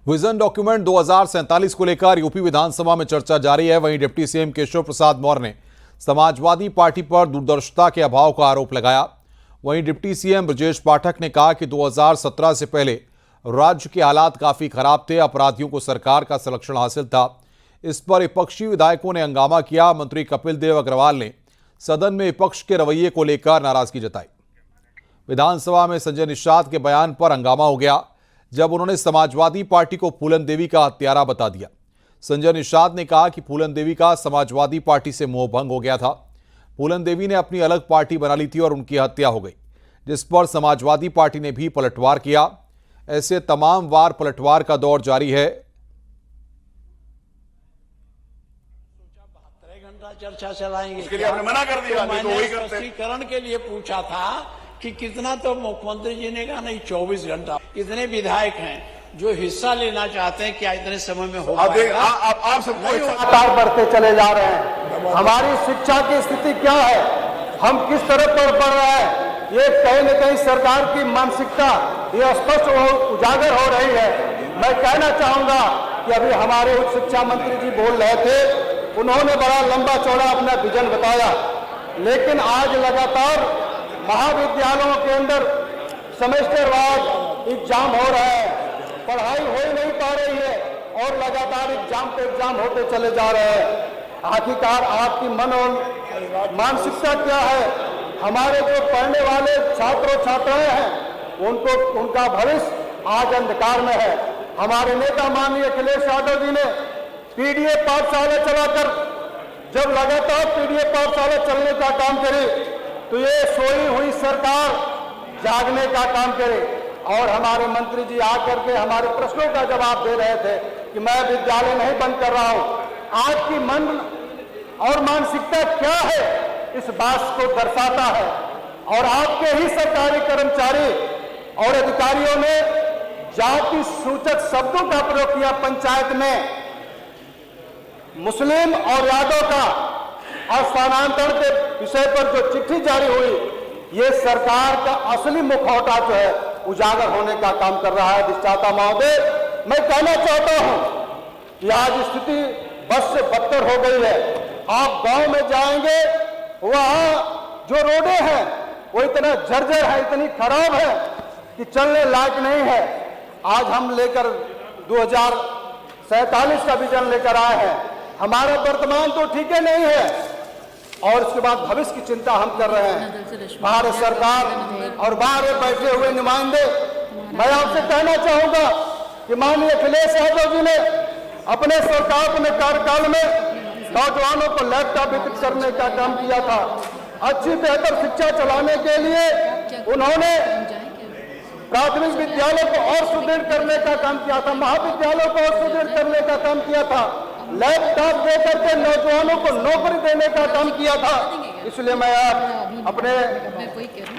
Vision document 2047 को लेकर UP विधानसभा में चर्चा जारी है। वहीं डिप्टी सीएम केशव प्रसाद मौर्य ने समाजवादी पार्टी पर दूरदर्शिता के अभाव का आरोप लगाया। वहीं डिप्टी सीएम ब्रजेश पाठक ने कहा कि 2017 से पहले राज्य के हालात काफी खराब थे, अपराधियों को सरकार का संरक्षण हासिल था। इस पर विपक्षी विधायकों ने हंगामा किया। मंत्री कपिल देव अग्रवाल ने सदन में विपक्ष के रवैये को लेकर नाराजगी जताई। विधानसभा में संजय निषाद के बयान पर हंगामा हो गया जब उन्होंने समाजवादी पार्टी को फूलन देवी का हत्यारा बता दिया। संजय निषाद ने कहा कि फूलन देवी का समाजवादी पार्टी से मोहभंग हो गया था। फूलन देवी ने अपनी अलग पार्टी बना ली थी और उनकी हत्या हो गई, जिस पर समाजवादी पार्टी ने भी पलटवार किया। ऐसे तमाम वार पलटवार का दौर जारी है। 72 घंटा चर्चा चलाएंगे, इसके लिए आपने मना कर दिया। तो तो वही करते। स्पष्टीकरण के लिए पूछा था कि कितना, तो मुख्यमंत्री जी ने कहा नहीं 24 घंटा। कितने विधायक हैं जो हिस्सा लेना चाहते हैं, क्या इतने समय में हो पाएगा? आप सबको लगातार बढ़ते चले जा रहे हैं। हमारी शिक्षा की स्थिति क्या है, हम किस तरफ पर बढ़ रहे हैं, ये कहीं न कहीं सरकार की मानसिकता ये स्पष्ट उजागर हो रही है। मैं कहना चाहूंगा कि अभी हमारे उच्च शिक्षा मंत्री जी बोल रहे थे, उन्होंने बड़ा लंबा चौड़ा अपना विजन बताया, लेकिन आज लगातार महाविद्यालयों के अंदर सेमेस्टर वार एग्जाम हो रहा है, पढ़ाई हो ही नहीं पा रही है और लगातार एग्जाम पे एग्जाम होते चले जा रहे हैं। आखिरकार आपकी मन और मानसिकता क्या है? हमारे जो पढ़ने वाले छात्रों छात्राएं हैं उनका भविष्य आज अंधकार में है। हमारे नेता माननीय अखिलेश यादव जी ने पीडीए पाठशाला चलाकर जब लगातार पीडीए पाठशाला चलने का काम करे तो ये सोई हुई सरकार जागने का काम करे। और हमारे मंत्री जी आकर के हमारे प्रश्नों का जवाब दे रहे थे कि मैं विद्यालय नहीं बंद कर रहा हूं। आपकी मन और मानसिकता क्या है इस बात को दर्शाता है। और आपके ही सरकारी कर्मचारी और अधिकारियों ने जाति सूचक शब्दों का प्रयोग किया। पंचायत में मुस्लिम और यादव का स्थानांतरण के विषय पर जो चिट्ठी जारी हुई, ये सरकार का असली मुखौटा जो है उजागर होने का काम कर रहा है। अधिष्ठाता महोदय, मैं कहना चाहता हूं कि आज स्थिति बस से बदतर हो गई है। आप गांव में जाएंगे, वहां जो रोडें हैं वो इतना जर्जर है, इतनी खराब है कि चलने लायक नहीं है। आज हम लेकर 2047 का विजन लेकर आए हैं। हमारा वर्तमान तो ठीक है नहीं है और इसके बाद भविष्य की चिंता हम कर रहे हैं। भारत सरकार और बाहर बैठे हुए नुमाइंदे, मैं आपसे कहना चाहूंगा कि माननीय अखिलेश यादव जी ने अपने सरकार अपने कार्यकाल में नौजवानों को लैपटॉप वितरित करने का काम किया था। अच्छी बेहतर शिक्षा चलाने के लिए उन्होंने प्राथमिक विद्यालय को और सुदृढ़ करने का काम किया था, महाविद्यालयों को और सुदृढ़ करने का काम किया था, लैपटॉप देकर के नौजवानों को नौकरी देने का काम किया था। इसलिए मैं आज अपने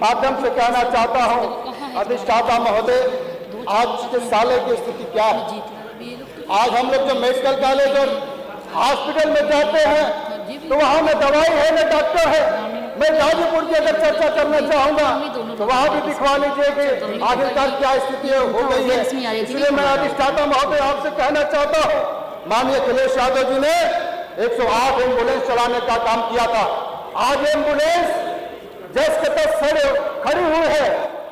माध्यम से कहना चाहता हूं, अधिष्ठाता महोदय, आज के साले की स्थिति क्या है? आज हम लोग जो मेडिकल कॉलेज और हॉस्पिटल में जाते हैं तो वहां में दवाई है न डॉक्टर है। मैं गाजीपुर की अगर चर्चा करना चाहूंगा तो वहां भी दिखवा लीजिए कि आखिरकार क्या स्थिति हो गई है। इसलिए मैं अधिष्ठाता महोदय आपसे कहना चाहता हूं, माननीय अखिलेश यादव जी ने 108 एम्बुलेंस चलाने का काम किया था। आज एम्बुलेंस जैसे तक खड़ी हुई है,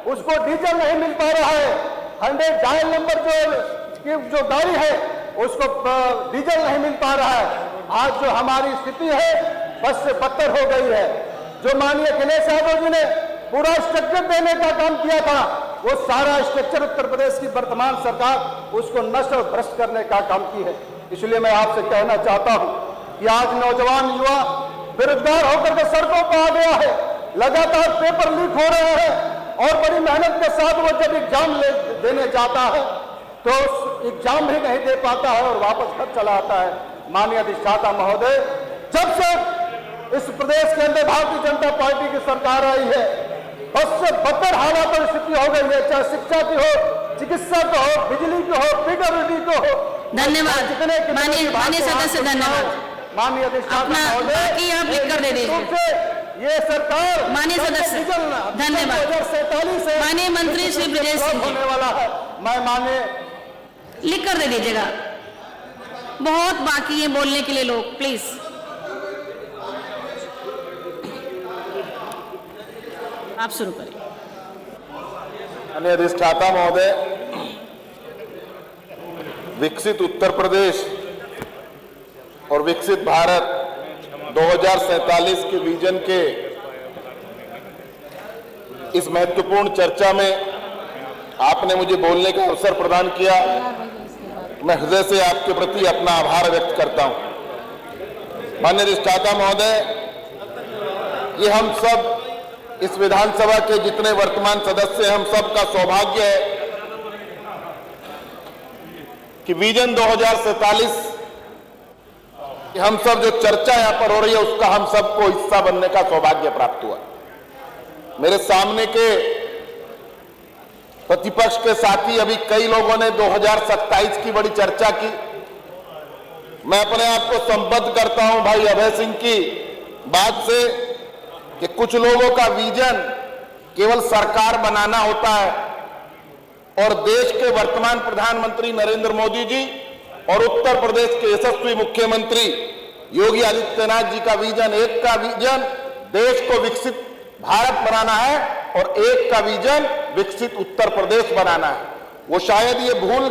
उसको डीजल नहीं मिल पा रहा है। 100 डायल नंबर जो गाड़ी है उसको डीजल नहीं मिल पा रहा है। आज जो हमारी स्थिति है बस से बदतर हो गई है। जो माननीय अखिलेश यादव जी ने पूरा स्ट्रक्चर देने का काम किया था, वो सारा स्ट्रक्चर उत्तर प्रदेश की वर्तमान सरकार उसको नष्ट और भ्रष्ट करने का काम की है। इसलिए मैं आपसे कहना चाहता हूं कि आज नौजवान युवा बेरोजगार होकर के सड़कों पर आ गया है। लगातार पेपर लीक हो रहे हैं और बड़ी मेहनत के साथ वो जब एग्जाम देने जाता है तो एग्जाम भी नहीं दे पाता है और वापस घर चला आता है। माननीय अधिष्ठाता महोदय, जब से इस प्रदेश के अंदर भारतीय जनता पार्टी की सरकार आई है, उससे बदतर हालात और स्थिति हो गई है, चाहे शिक्षा की हो, चिकित्सा की हो, बिजली की हो, पीडब्ल्यूडी की हो। धन्यवाद माननीय सदस्य, धन्यवाद। माननीय अधिष्ठाता महोदय, आप लिख कर दे दीजिए। ये सरकार माननीय सदस्य, धन्यवाद। 2047 माननीय मंत्री श्री ब्रजेश होने वाला है। मैं माननीय लिख कर दे दीजिएगा। बहुत बाकी है बोलने के लिए लोग, प्लीज। आप शुरू करें। माननीय अधिष्ठाता महोदय, विकसित उत्तर प्रदेश और विकसित भारत 2047 के विजन के इस महत्वपूर्ण चर्चा में आपने मुझे बोलने का अवसर प्रदान किया। मैं हृदय से आपके प्रति अपना आभार व्यक्त करता हूं। माननीय अधिष्ठाता महोदय, ये हम सब इस विधानसभा के जितने वर्तमान सदस्य हैं, हम सब का सौभाग्य है कि विजन 2047 हम सब जो चर्चा यहां पर हो रही है उसका हम सबको हिस्सा बनने का सौभाग्य प्राप्त हुआ। मेरे सामने के प्रतिपक्ष के साथी अभी कई लोगों ने 2027 की बड़ी चर्चा की। मैं अपने आप को संबद्ध करता हूं भाई अभय सिंह की बात से कि कुछ लोगों का विजन केवल सरकार बनाना होता है और देश के वर्तमान प्रधानमंत्री नरेंद्र मोदी जी और उत्तर प्रदेश के यशस्वी मुख्यमंत्री योगी आदित्यनाथ जी का विजन, एक का विजन देश को विकसित भारत बनाना है और एक का विजन विकसित उत्तर प्रदेश बनाना है। वो शायद ये भूल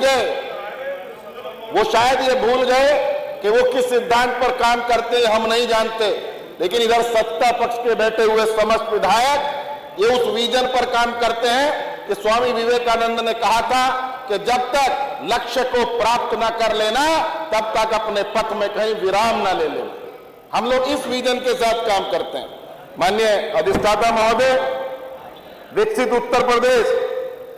गए कि वो किस सिद्धांत पर काम करते हैं हम नहीं जानते, लेकिन इधर सत्ता पक्ष के बैठे हुए समस्त विधायक ये उस विजन पर काम करते हैं कि स्वामी विवेकानंद ने कहा था कि जब तक लक्ष्य को प्राप्त ना कर लेना तब तक अपने पथ में कहीं विराम ना ले लेना। हम लोग इस विजन के साथ काम करते हैं। माननीय अधिष्ठाता महोदय, विकसित उत्तर प्रदेश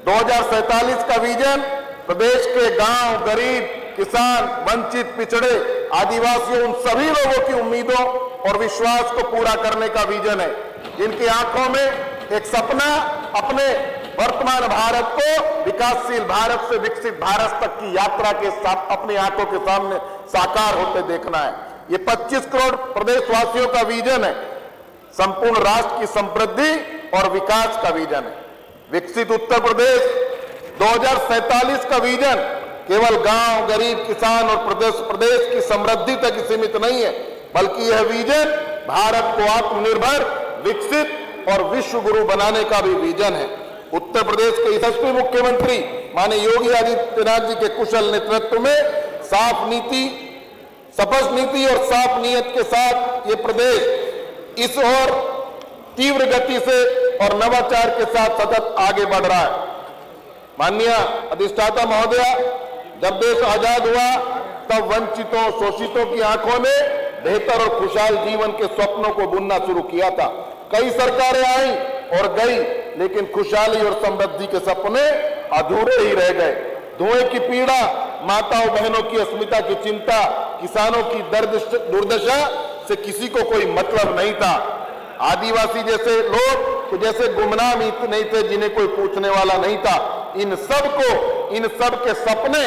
2047 का विजन प्रदेश के गांव, गरीब, किसान, वंचित, पिछड़े, आदिवासियों, उन सभी लोगों की उम्मीदों और विश्वास को पूरा करने का विजन है, जिनकी आंखों में एक सपना अपने वर्तमान भारत को विकासशील भारत से विकसित भारत तक की यात्रा के साथ अपनी आंखों के सामने साकार होते देखना है। ये 25 करोड़ प्रदेशवासियों का विजन है, संपूर्ण राष्ट्र की समृद्धि और विकास का विजन है। विकसित उत्तर प्रदेश 2047 का विजन केवल गांव, गरीब, किसान और प्रदेश की समृद्धि तक सीमित नहीं है, बल्कि यह विजन भारत को आत्मनिर्भर, विकसित और विश्व गुरु बनाने का भी विजन है। उत्तर प्रदेश के यशस्वी मुख्यमंत्री माननीय योगी आदित्यनाथ जी के कुशल नेतृत्व में साफ नीति, स्पष्ट नीति और साफ नीयत के साथ ये प्रदेश इस ओर तीव्र गति से और नवाचार के साथ सतत आगे बढ़ रहा है। माननीय अधिष्ठाता महोदया, जब देश आजाद हुआ तब वंचितों, शोषितों की आंखों ने बेहतर और खुशहाल जीवन के स्वप्नों को बुनना शुरू किया था। कई सरकारें आई और गई, लेकिन खुशहाली और समृद्धि के सपने अधूरे ही रह गए। धुएं की पीड़ा, माताओं बहनों की अस्मिता की चिंता, किसानों की दुर्दशा से किसी को कोई मतलब नहीं था। आदिवासी जैसे लोग तो जैसे गुमनाम ही नहीं थे, जिन्हें कोई पूछने वाला नहीं था। इन सब के सपने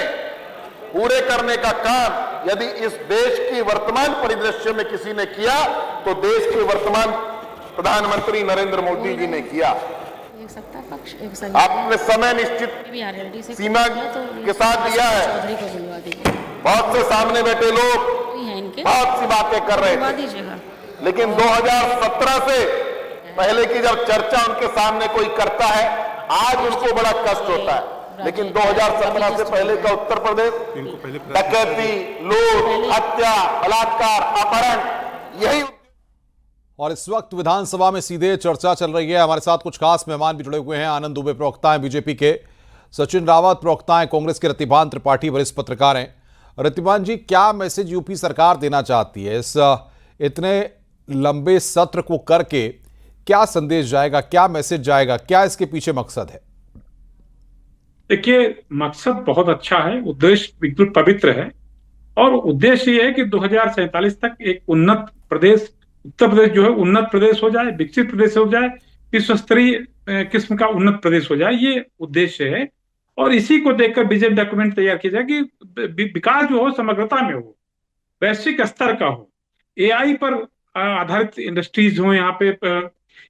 पूरे करने का काम यदि इस देश की वर्तमान परिदृश्य में किसी ने किया तो देश के वर्तमान प्रधानमंत्री नरेंद्र मोदी जी ने किया। एक सत्ता पक्ष, एक आपने समय निश्चित सीमा के साथ दिया है। चौधरी को बुलवा दीजिए। बहुत से सामने बैठे लोग बहुत सी बातें कर रहे थे, लेकिन 2017 से पहले की जब चर्चा उनके सामने कोई करता है, आज उनको बड़ा कष्ट होता है। लेकिन 2017 से पहले का उत्तर प्रदेश डकैती, लूट, हत्या, बलात्कार, अपहरण, यही। और इस वक्त विधानसभा में सीधे चर्चा चल रही है। हमारे साथ कुछ खास मेहमान भी जुड़े हुए हैं। आनंद दुबे प्रवक्ता हैं बीजेपी के, सचिन रावत प्रवक्ता हैं कांग्रेस के, रतिभान त्रिपाठी वरिष्ठ पत्रकार हैं। रतिभान जी, क्या मैसेज यूपी सरकार देना चाहती है? इस इतने लंबे सत्र को करके क्या संदेश जाएगा, क्या मैसेज जाएगा, क्या इसके पीछे मकसद है? देखिए, मकसद बहुत अच्छा है, उद्देश्य बिल्कुल पवित्र है और उद्देश्य ये है कि 2047 तक एक उन्नत प्रदेश, उत्तर प्रदेश जो है उन्नत प्रदेश हो जाए, विकसित प्रदेश हो जाए, विश्व स्तरीय किस्म का उन्नत प्रदेश हो जाए, ये उद्देश्य है। और इसी को देखकर विजन डॉक्यूमेंट तैयार किया जाए कि विकास जो हो समग्रता में हो, वैश्विक स्तर का हो, एआई पर आधारित इंडस्ट्रीज हो, यहाँ पे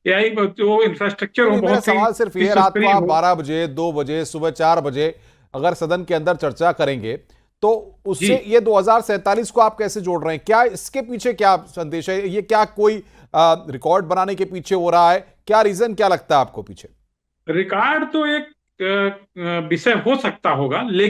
एआई जो इंफ्रास्ट्रक्चर हो। बहुत सवाल सिर्फ ये, रात को आप 12 बजे, 2 बजे, सुबह 4 बजे अगर सदन के अंदर चर्चा करेंगे तो उससे जी। ये 2047 को आप कैसे जोड़ रहे हैं? क्या इसके पीछे क्या संदेश है? ये क्या कोई रिकॉर्ड बनाने के पीछे हो रहा है? क्या रीजन क्या लगता है आपको पीछे? रिकॉर्ड तो एक विषय हो सकता होगा, लेकिन